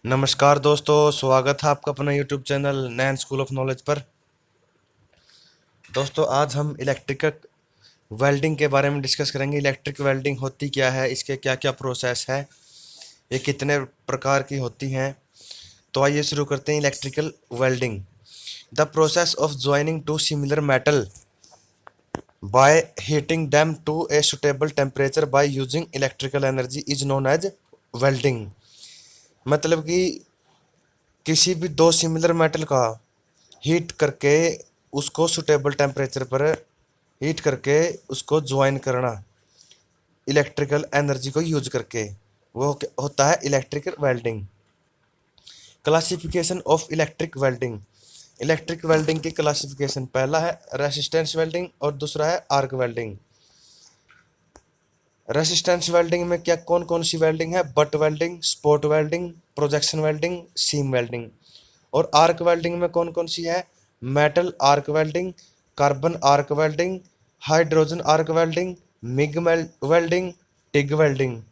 नमस्कार दोस्तों, स्वागत है आपका अपना YouTube channel Nain school of knowledge पर। दोस्तों, आज हम इलेक्ट्रिक वेल्डिंग के बारे में डिस्कस करेंगे। इलेक्ट्रिक वेल्डिंग होती क्या है, इसके क्या क्या प्रोसेस है, ये कितने प्रकार की होती हैं। तो आइए शुरू करते हैं। Electrical welding, the process of joining two similar metal by heating them to a suitable temperature by using electrical energy is known as welding. मतलब कि किसी भी दो सिमिलर मेटल का हीट करके उसको सुटेबल टेम्परेचर पर हीट करके उसको ज्वाइन करना इलेक्ट्रिकल एनर्जी को यूज करके, वो होता है electrical welding. Classification of electric welding, electric welding की क्लासिफिकेशन, पहला है रेसिस्टेंस वेल्डिंग और दूसरा है आर्क वेल्डिंग। रेसिस्टेंस वेल्डिंग में क्या कौन कौन सी वेल्डिंग है? Butt welding, spot welding, projection welding, seam welding. और आर्क वेल्डिंग में कौन कौन सी है? Metal arc welding, carbon arc welding, hydrogen arc welding, MIG welding, TIG welding.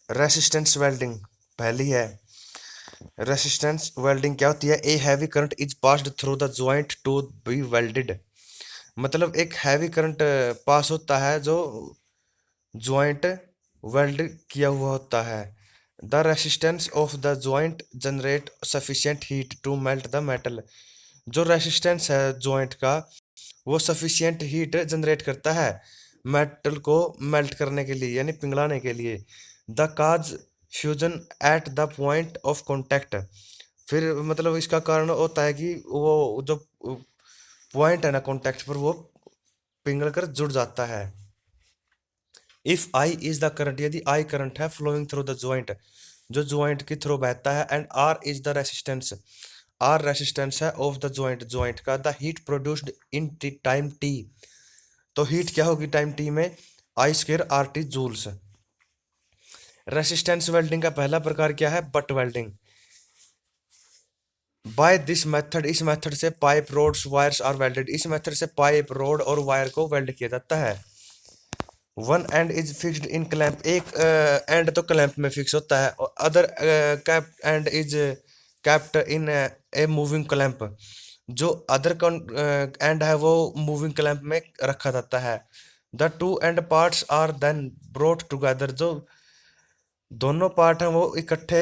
Resistance welding पहली है। रेसिस्टेंस वेल्डिंग क्या होती है? A heavy current is passed through the joint to be welded. मतलब एक हैवी करंट पास होता है जो ज्वाइंट वेल्ड किया हुआ होता है। The resistance of the joint generate sufficient heat to melt the metal. जो रेसिस्टेंस है ज्वाइंट का, वो सफिशिएंट हीट जनरेट करता है मेटल को मेल्ट करने के लिए, यानी पिघलाने के लिए। The cause fusion at the point of contact. फिर मतलब इसका कारण होता है कि वो जो पॉइंट है ना कॉन्टैक्ट पर, वो पिघल कर जुड़ जाता है। If I is the current, यदि आई करंट है फ्लोइंग थ्रू द ज्वाइंट, जो ज्वाइंट के थ्रू बहता है, and R is the resistance, R resistance है ऑफ द ज्वाइंट, ज्वाइंट का, the heat produced in time T. तो हीट क्या होगी टाइम टी में? I square R T joules. Resistance welding का पहला प्रकार क्या है? Butt welding. By this method, इस मेथड से pipe roads wires are welded, इस मेथड से पाइप रोड और वायर को वेल्ड किया जाता है। One end is fixed in clamp, एक एंड तो क्लैंप में फिक्स होता है, और other cap end is kept in a moving clamp. जो अदर एंड है वो मूविंग क्लैंप में रखा जाता है। The two end parts are then brought together, जो दोनों पार्ट हैं वो इकट्ठे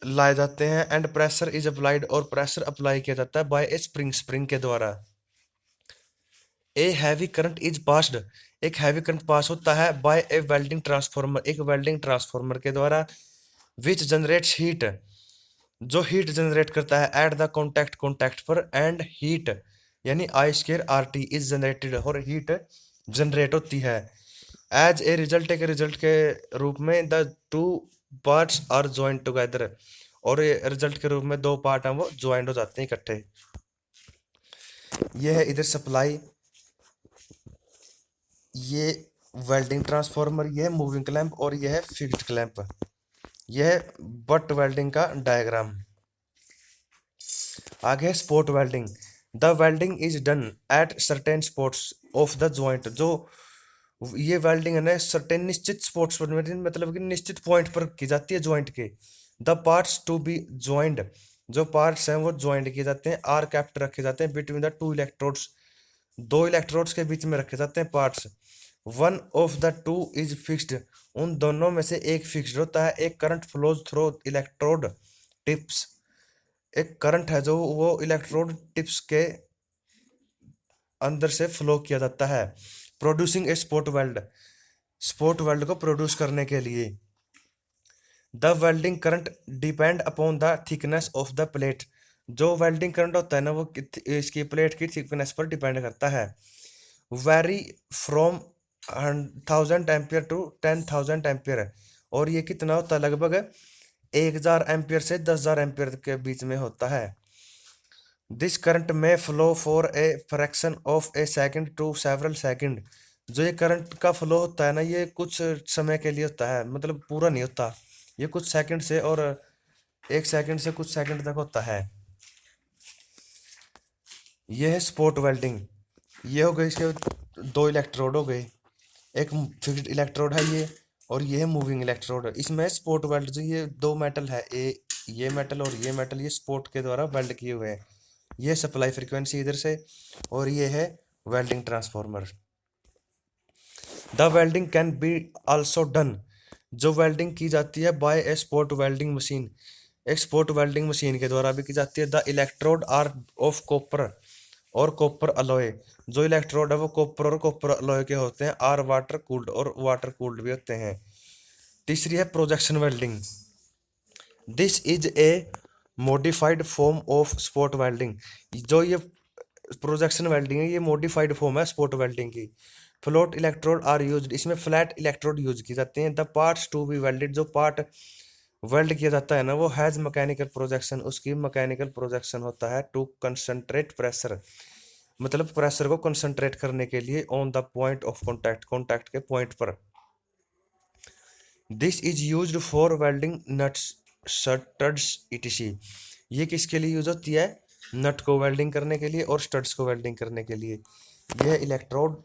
लाए जाते हैं। एंड प्रेशर इज अप्लाइड, और प्रेशर अप्लाई किया जाता है बाय ए स्प्रिंग, स्प्रिंग के द्वारा। A heavy current is passed, एक हैवी करंट पास होता है बाय ए वेल्डिंग ट्रांसफार्मर, एक वेल्डिंग ट्रांसफार्मर के द्वारा। विच जनरेट्स हीट, जो हीट जनरेट करता है एट द कॉन्टैक्ट, कॉन्टैक्ट पर, एंड हीट यानी I square R T is generated, और हीट जनरेट होती है। एज ए रिजल्ट, एक रिजल्ट के रूप में, the two parts are joint together, और रिजल्ट के रूप में दो पार्ट हैं वो ज्वाइंट हो जाते हैं इकट्ठे। ये है इधर सप्लाई, ये वेल्डिंग ट्रांसफार्मर, ये है मूविंग क्लैंप, और ये है फिक्स्ड क्लैंप। यह है बट वेल्डिंग का डायग्राम। आगे है spot welding. The welding is done at certain spots of the joint, जो ये वेल्डिंग है ना सर्टेन निश्चित स्पॉट्स पर, मतलब कि निश्चित पॉइंट पर की जाती है ज्वाइंट के। The parts to be joint, जो पार्ट्स हैं वो ज्वाइंट किए जाते हैं, आर कैप्ट रखे जाते हैं बिटवीन द टू इलेक्ट्रोड्स, दो इलेक्ट्रोड्स के बीच में रखे जाते हैं parts. One of the two is fixed, उन दोनों में से एक फिक्स्ड होता है। एक current flows through electrode tips, एक करंट है जो वो इलेक्ट्रोड टिप्स के अंदर से फ्लो किया जाता है। प्रोड्यूसिंग ए स्पॉट वेल्ड, स्पॉट वेल्ड को प्रोड्यूस करने के लिए। The welding current depend upon the thickness of the plate, जो वेल्डिंग करंट होता है ना वो इसकी प्लेट की थिकनेस पर डिपेंड करता है। Vary from 1000 ampere to 10,000 ampere, और ये कितना होता है? लगभग 1,000 एम्पियर से 10,000 एम्पियर के बीच में होता है। This current may flow for a fraction of a second to several second, जो ये करंट का फ्लो होता है ना ये कुछ समय के लिए होता है, मतलब पूरा नहीं होता, ये कुछ सेकंड से, और 1 सेकंड से कुछ सेकंड तक होता है। ये है स्पॉट वेल्डिंग। ये हो गई इसके दो इलेक्ट्रोड हो गए, एक फिक्स्ड इलेक्ट्रोड है ये, और ये है मूविंग इलेक्ट्रोड। इसमें स्पोर्ट वेल्ड, जो ये दो मेटल है, ये मेटल और ये मेटल, ये स्पोर्ट के द्वारा वेल्ड किए हुए हैं। ये सप्लाई फ्रीक्वेंसी इधर से, और ये है welding transformer. The welding can be also done, जो वेल्डिंग की जाती है by a spot welding machine, एक स्पोर्ट वेल्डिंग मशीन के द्वारा भी की जाती है। The electrode are of copper और कॉपर अलॉय, जो इलेक्ट्रोड है वो कॉपर और कॉपर अलॉय के होते हैं। आर वाटर कूल्ड, और वाटर कूल्ड भी होते हैं। तीसरी है projection welding. This is a modified form of spot welding, जो ये प्रोजेक्शन वेल्डिंग है ये मॉडिफाइड फॉर्म है स्पॉट वेल्डिंग की। फ्लोट इलेक्ट्रोड आर यूज्ड, इसमें फ्लैट इलेक्ट्रोड यूज की जाते हैं। The parts to be welded, जो पार्ट वेल्ड किया जाता है ना वो हैज मैकेनिकल प्रोजेक्शन, उसकी मैकेनिकल प्रोजेक्शन होता है। टू कंसंट्रेट प्रेशर, मतलब प्रेशर को कंसंट्रेट करने के लिए। On the point of contact, contact के पॉइंट पर। This is used for welding nuts, studs etc, ये किसके लिए यूज होती है? नट को वेल्डिंग करने के लिए और स्टड्स को वेल्डिंग करने के लिए। यह इलेक्ट्रोड,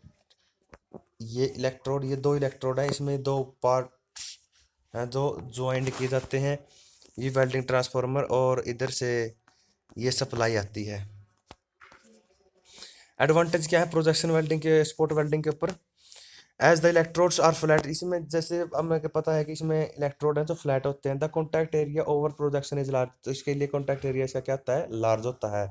ये दो इलेक्ट्रोड है, इसमें दो पार्ट हैं जो ज्वाइंट किए जाते हैं। ये वेल्डिंग ट्रांसफार्मर, और इधर से ये सप्लाई आती है। एडवांटेज क्या है प्रोजेक्शन वेल्डिंग के स्पॉट वेल्डिंग के ऊपर? As the electrodes are flat, इसमें जैसे अब मेरे को पता है कि इसमें इलेक्ट्रोड है जो फ्लैट होते हैं। The contact area over projection is large, तो इसके लिए कॉन्टैक्ट एरिया इसका क्या होता है? लार्ज होता है।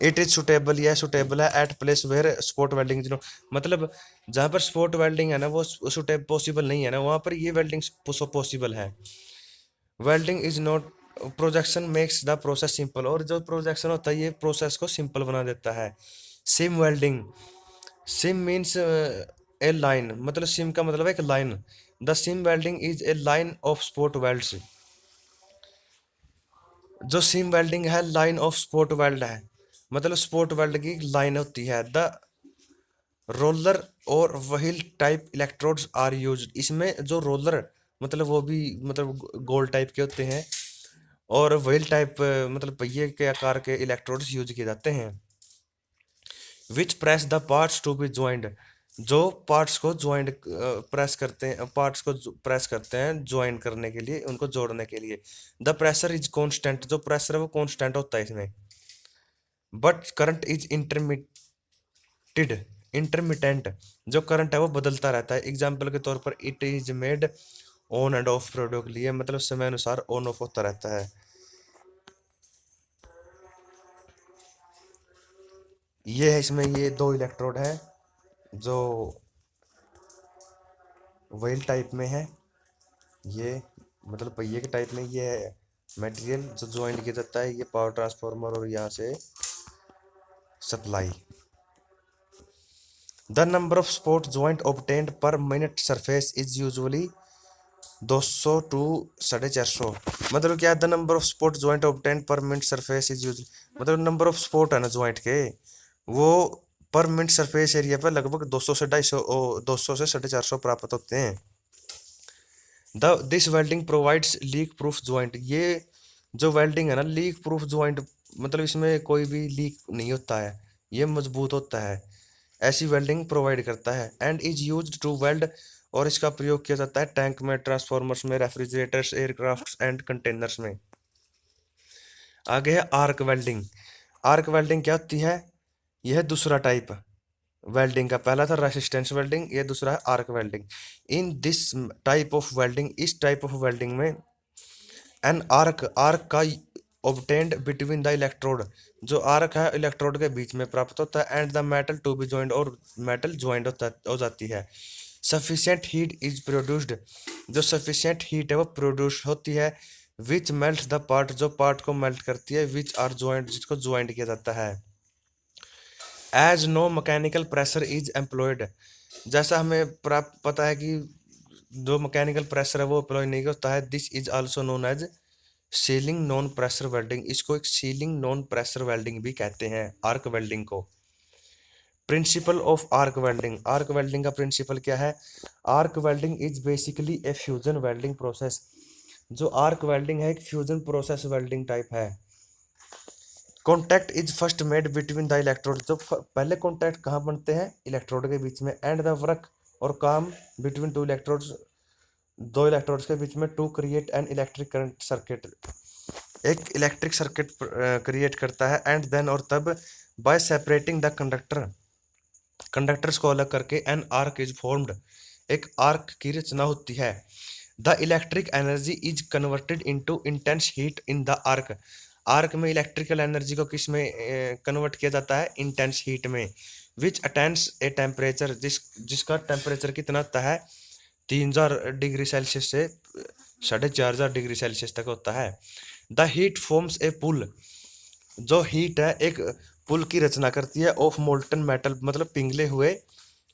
इट इज सुटेबल, यह सुटेबल है at place where spot welding, मतलब जहाँ पर स्पॉट वेल्डिंग है ना वो सुटेब पॉसिबल नहीं है ना, वहाँ पर ये वेल्डिंग पॉसिबल है। Welding is not, projection makes the process simple, और जो प्रोजेक्शन होता है ये प्रोसेस को सिंपल बना देता है। Seam welding, seam means a line, मतलब सिम का मतलब है एक line. The seam welding is a line of spot welds, जो सिम वेल्डिंग है लाइन ऑफ स्पोर्ट वेल्ड है, मतलब स्पोर्ट वेल्ड की लाइन होती है। द रोलर और wheel type electrodes are used, इसमें जो रोलर मतलब वो भी मतलब गोल टाइप के होते हैं, और व्हील टाइप मतलब पहिए के आकार के इलेक्ट्रोड्स यूज किए जाते हैं। Which press the parts to be joint, जो पार्ट्स को ज्वाइंट प्रेस करते हैं, पार्ट्स को प्रेस करते हैं ज्वाइन करने के लिए, उनको जोड़ने के लिए। द प्रेशर इज कांस्टेंट, जो प्रेशर है वो कांस्टेंट होता है इसमें। बट करंट इज इंटरमिटेंट, जो करंट है वो बदलता रहता है। एग्जाम्पल के तौर पर it is made on end of प्रयोग के लिए, मतलब समय अनुसार ऑन ऑफ होता रहता है। ये है इसमें ये दो इलेक्ट्रोड है जो व्हील टाइप में है, ये मतलब पहिए के टाइप में। ये है मटेरियल जो ज्वाइंट किया जाता है, ये पावर ट्रांसफार्मर, और यहाँ से supply. The number of spot joint obtained per minute surface is usually 200 to 450, मतलब क्या? The number of spot joint obtained per minute surface is use, मतलब नंबर ऑफ स्पोर्ट है ना ज्वाइंट के, वो पर मिनट सरफेस एरिया पर लगभग 200 से 250, 200 से 450 प्राप्त होते हैं। The this welding provides leak proof joint, ये जो वेल्डिंग है ना लीक प्रूफ ज्वाइंट, मतलब इसमें कोई भी लीक नहीं होता है, ये मजबूत होता है, ऐसी वेल्डिंग प्रोवाइड करता है। And is used to weld, और इसका प्रयोग किया जाता है टैंक में, ट्रांसफॉर्मर्स में, रेफ्रिजरेटर्स, एयरक्राफ्ट्स एंड कंटेनर्स में। आगे है आर्क वेल्डिंग। आर्क वेल्डिंग क्या होती है? यह दूसरा टाइप वेल्डिंग का, पहला था रेसिस्टेंस वेल्डिंग, ये दूसरा है arc welding. In this type of welding, इस टाइप ऑफ वेल्डिंग में एन आर्क, आर्क का ऑब्टेन्ड बिटवीन द इलेक्ट्रोड, जो आर्क है इलेक्ट्रोड के बीच में प्राप्त होता है। And the metal to be joint, और मेटल ज्वाइंट हो जाती है। सफिशिएंट हीट इज प्रोड्यूस्ड, जो सफिशिएंट हीट है वो प्रोड्यूस होती है। विच मेल्ट द पार्ट, जो पार्ट को मेल्ट करती है। विच आर ज्वाइंट, जिसको ज्वाइंट किया जाता है। As no mechanical pressure is employed, जैसा हमें पता है कि जो मैकेनिकल प्रेशर है वो अप्लाई नहीं होता है। This is also known as sealing non pressure welding, इसको एक सीलिंग नॉन प्रेशर वेल्डिंग भी कहते हैं आर्क वेल्डिंग को। Principle of arc welding, arc welding का प्रिंसिपल क्या है? Arc welding is basically a fusion welding process, जो आर्क वेल्डिंग है एक फ्यूजन प्रोसेस वेल्डिंग टाइप है। Contact is first made between the electrode, जो पहले कॉन्टैक्ट कहाँ बनते हैं? इलेक्ट्रोड के बीच में। एंड द वर्क और काम बिटवीन टू इलेक्ट्रोड्स, दो इलेक्ट्रोड्स के बीच में, to create an electric current circuit, एक इलेक्ट्रिक सर्किट क्रिएट करता है। एंड देन और तब बाय सेपरेटिंग द कंडक्टर्स को अलग करके एन आर्क इज फॉर्म्ड, एक आर्क की रचना होती है। The electric energy is converted into intense heat in the arc, arc में इलेक्ट्रिकल एनर्जी को किस में कन्वर्ट किया जाता है, इंटेंस हीट में। विच अटेंस ए टेम्परेचर, जिसका टेम्परेचर कितना होता है, 3000 डिग्री सेल्सियस से 4500 डिग्री सेल्सियस तक होता है। द हीट फॉर्म्स ए पुल, जो हीट है एक पुल की रचना करती है, ऑफ मोल्टन मेटल, मतलब पिघले हुए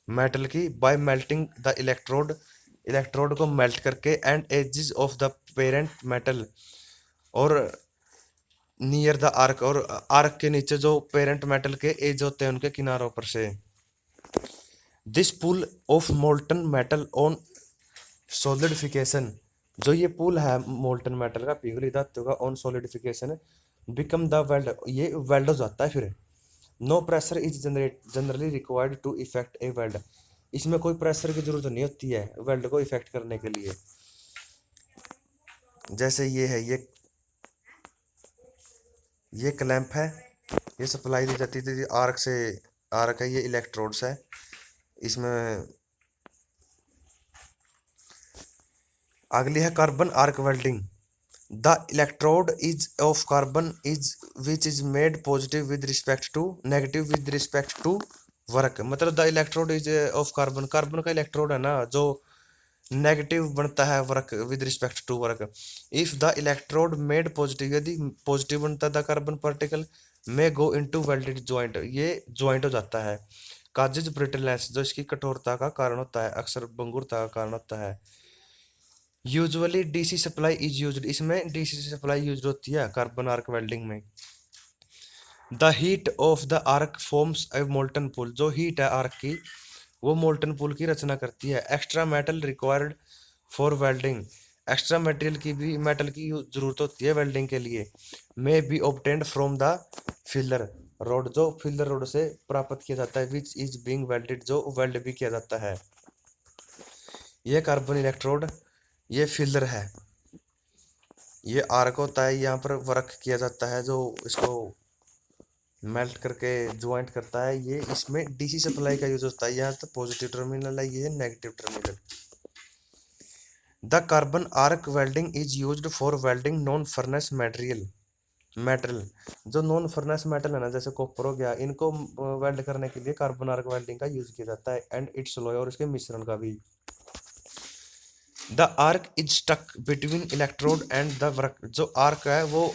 मेटल की, by melting the electrode, electrode को मेल्ट करके, and edges of the parent metal, और नियर द आर्क, और आर्क के नीचे जो पेरेंट मेटल के एज होते हैं उनके किनारों पर से। This pool of molten metal on solidification, जो ये पुल है मोल्टन मेटल का, पिघली धातु का, on solidification become the weld, ये वेल्ड हो जाता है फिर। No pressure is generally required to effect a weld, इसमें कोई प्रेशर की जरूरत नहीं होती है वेल्ड को इफेक्ट करने के लिए। जैसे ये है, ये क्लैंप है, ये सप्लाई दी जाती थी आर्क से, आर्क है, ये इलेक्ट्रोड्स है इसमें। अगली है carbon arc welding. The electrode is of carbon is which is made positive with respect to, negative with respect to work, मतलब the electrode is of carbon, carbon का इलेक्ट्रोड है ना जो नेगेटिव बनता है work with respect to work. If the electrode made positive, यदि positive बनता है the carbon particle may go into welded joint, ये ज्वाइंट हो जाता है। काजिज ब्रिटलनेस, जो इसकी कठोरता का कारण होता है, अक्सर भंगुरता का कारण होता है। Usually DC supply is used, इसमें डीसी सप्लाई यूज होती है कार्बन आर्क वेल्डिंग में। The heat of the arc forms a molten pool, जो हीट है आर्क की वो मोल्टन पुल की रचना करती है। Extra metal required for welding, extra material की भी, मेटल की जरूरत होती है वेल्डिंग के लिए। May be obtained from the filler road, जो फिलर रोड से प्राप्त किया जाता है। विच इज बीइंग वेल्डेड, जो वेल्ड भी किया जाता है। ये कार्बन इलेक्ट्रोड, ये फिलर है, ये आर्क होता है, यहाँ पर वर्क किया जाता है जो इसको मेल्ट करके ज्वाइंट करता है। ये इसमें डीसी सप्लाई का यूज होता है, यहाँ तो पॉजिटिव टर्मिनल है, ये negative terminal. The carbon arc welding is used for welding non furnace material, metal, जो नॉन फर्नेस मेटल है ना, जैसे कॉपर हो गया, इनको वेल्ड करने के लिए कार्बन आर्क वेल्डिंग का यूज किया जाता है। एंड इट्स अलॉय, और इसके मिश्रण का भी। The arc is struck between electrode and the work, जो आर्क है वो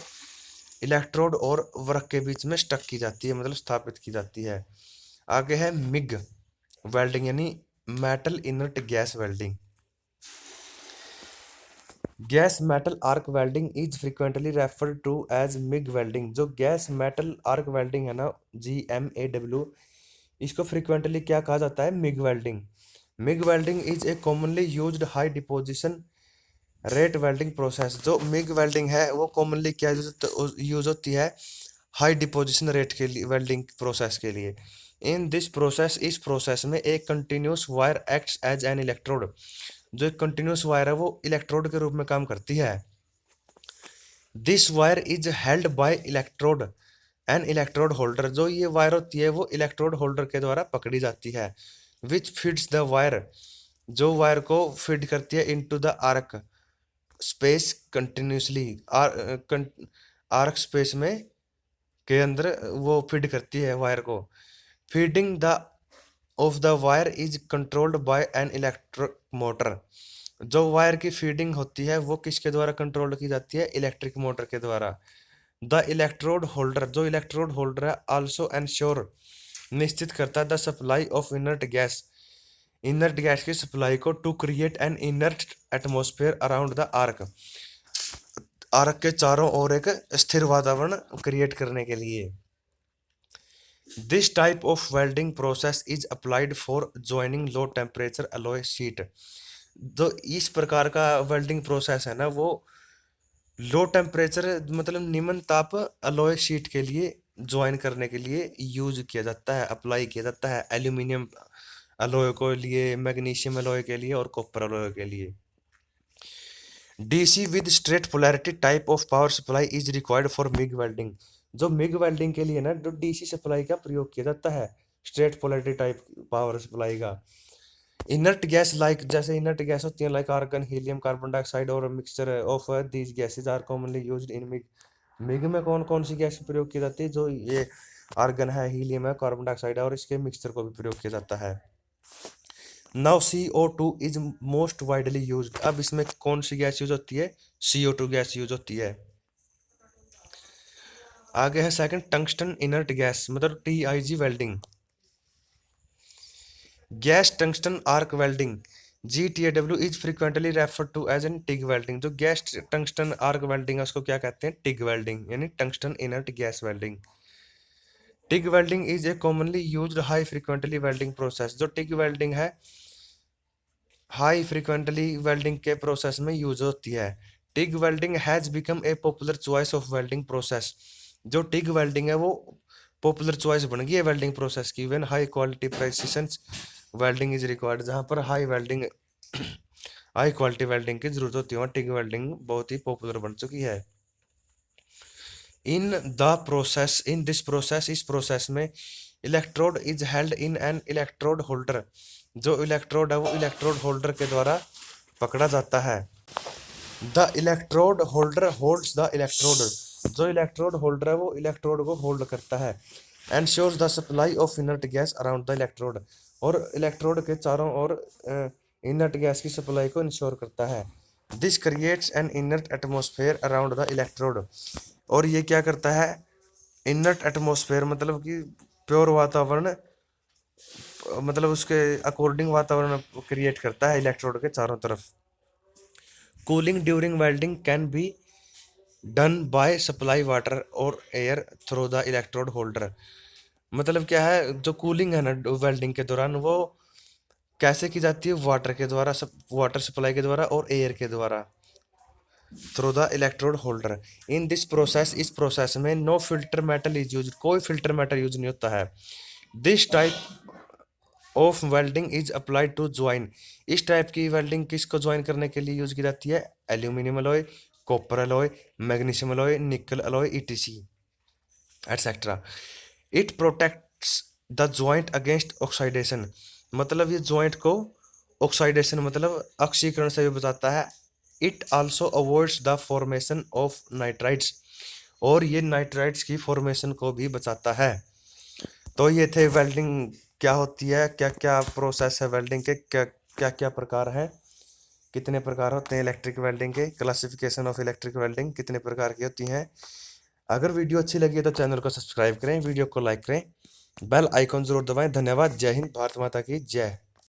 इलेक्ट्रोड और वर्क के बीच में स्टक की जाती है, मतलब स्थापित की जाती है। आगे है मिग वेल्डिंग, यानी metal inert gas welding. Gas metal arc welding is frequently referred to as MIG welding, जो गैस मेटल आर्क वेल्डिंग है ना, GMAW, इसको फ्रिक्वेंटली क्या कहा जाता है, MIG welding. MIG welding is a commonly used high deposition rate welding process, जो MIG welding है वो कॉमनली क्या यूज होती है, हाई डिपोजिशन रेट के लिए, वेल्डिंग प्रोसेस के लिए। इन दिस प्रोसेस, इस प्रोसेस में एक continuous wire acts as an electrode, जो एक कंटिन्यूस वायर है वो इलेक्ट्रोड के रूप में काम करती है। This wire is held by electrode N electrode holder, जो ये वायर होती है वो इलेक्ट्रोड होल्डर के द्वारा पकड़ी जाती है। विच फीड्स द वायर, जो वायर को फीड करती है into the arc space continuously, arc space में के अंदर वो फीड करती है वायर को। Feeding the of the wire is controlled by an electric motor, जो वायर की फीडिंग होती है वो किसके द्वारा कंट्रोल की जाती है, इलेक्ट्रिक मोटर के द्वारा। द इलेक्ट्रोड होल्डर, जो इलेक्ट्रोड होल्डर है, आल्सो एंश्योर, निश्चित करता है the supply of inert gas, inert gas की सप्लाई को, to create an inert atmosphere around the arc, arc के चारों ओर एक स्थिर वातावरण क्रिएट करने के लिए। This type of welding process is applied for joining low temperature alloy sheet, जो इस प्रकार का वेल्डिंग प्रोसेस है ना वो लो टेम्परेचर, मतलब निम्न ताप अलॉय शीट के लिए ज्वाइन करने के लिए यूज किया जाता है, अप्लाई किया जाता है। एल्यूमिनियम अलॉय के लिए, मैग्नीशियम अलॉय के लिए और कॉपर अलॉय के लिए। DC with straight polarity type of power supply is required for MiG welding. जो मिग वेल्डिंग के लिए ना जो डीसी सप्लाई का प्रयोग किया जाता है, straight polarity type power supply का। इनर्ट गैस लाइक, जैसे इनर्ट गैस होती है like argon, helium, carbon dioxide और mixture of these gases are commonly used in MIG. MIG में कौन कौन सी गैस प्रयोग की जाती है? जो ये आर्गन है, हीलियम है, कार्बन डाइऑक्साइड है और इसके मिक्सचर को भी प्रयोग किया जाता है। Now CO2 is most widely used. अब इसमें कौन सी गैस यूज होती है? CO2 गैस यूज होती है। आगे है सेकंड, टंगस्टन इनर्ट गैस मतलब TIG welding. Gas tungsten arc welding GTAW is frequently referred to as an TIG welding. जो गैस टंगस्टन आर्क वेल्डिंग है उसको क्या कहते हैं? टिग वेल्डिंग, यानी tungsten inert gas welding. TIG welding is a commonly used high frequently welding process. जो TIG welding है high frequently welding के प्रोसेस में यूज होती है। TIG welding has become a popular choice of welding process. जो TIG welding है वो popular choice बन गई है वेल्डिंग प्रोसेस की। When high quality precision welding is required, जहां पर high welding high quality welding की जरूरत होती है वहाँ टिग वेल्डिंग बहुत ही पॉपुलर बन चुकी है। In the process, in this process, इस प्रोसेस में electrode is held in an electrode holder. जो इलेक्ट्रोड है वो इलेक्ट्रोड होल्डर के द्वारा पकड़ा जाता है। The electrode holder holds the electrode. जो इलेक्ट्रोड होल्डर है वो इलेक्ट्रोड को होल्ड करता है। Ensures the supply of inert gas around the electrode. और इलेक्ट्रोड के चारों ओर इनर्ट गैस की सप्लाई को इंश्योर करता है। This creates an inert atmosphere around the electrode. और ये क्या करता है? इनर्ट एटमोसफेयर मतलब कि प्योर वातावरण, मतलब उसके अकॉर्डिंग वातावरण क्रिएट करता है इलेक्ट्रोड के चारों तरफ। Cooling during welding can be done by supply water और air through the electrode holder. मतलब क्या है? जो कूलिंग है ना वेल्डिंग के दौरान वो कैसे की जाती है? वाटर के द्वारा, सब वाटर सप्लाई के द्वारा और एयर के द्वारा, through the electrode holder. In this process, इस प्रोसेस में no filter metal is use, कोई फिल्टर मेटल यूज नहीं होता है। This type of welding is applied to join. इस टाइप की वेल्डिंग किसको ज्वाइन करने के लिए यूज की जाती है? Aluminium alloy, copper alloy, magnesium alloy, nickel alloy, ETC etcetera. It protects the joint against oxidation. मतलब ये ज्वाइंट को ऑक्सीडेशन मतलब ऑक्सीकरण से भी बचाता है। It also avoids the formation of nitrides. और ये नाइट्राइड्स की फॉर्मेशन को भी बचाता है। तो ये थे वेल्डिंग क्या होती है, क्या क्या प्रोसेस है वेल्डिंग के, क्या क्या क्या प्रकार है, कितने प्रकार होते हैं इलेक्ट्रिक वेल्डिंग के, क्लासिफिकेशन ऑफ इलेक्ट्रिक वेल्डिंग कितने प्रकार की होती हैं। अगर वीडियो अच्छी लगी है तो चैनल को सब्सक्राइब करें, वीडियो को लाइक करें, बेल आइकॉन जरूर दबाएं। धन्यवाद। जय हिंद, भारत माता की जय।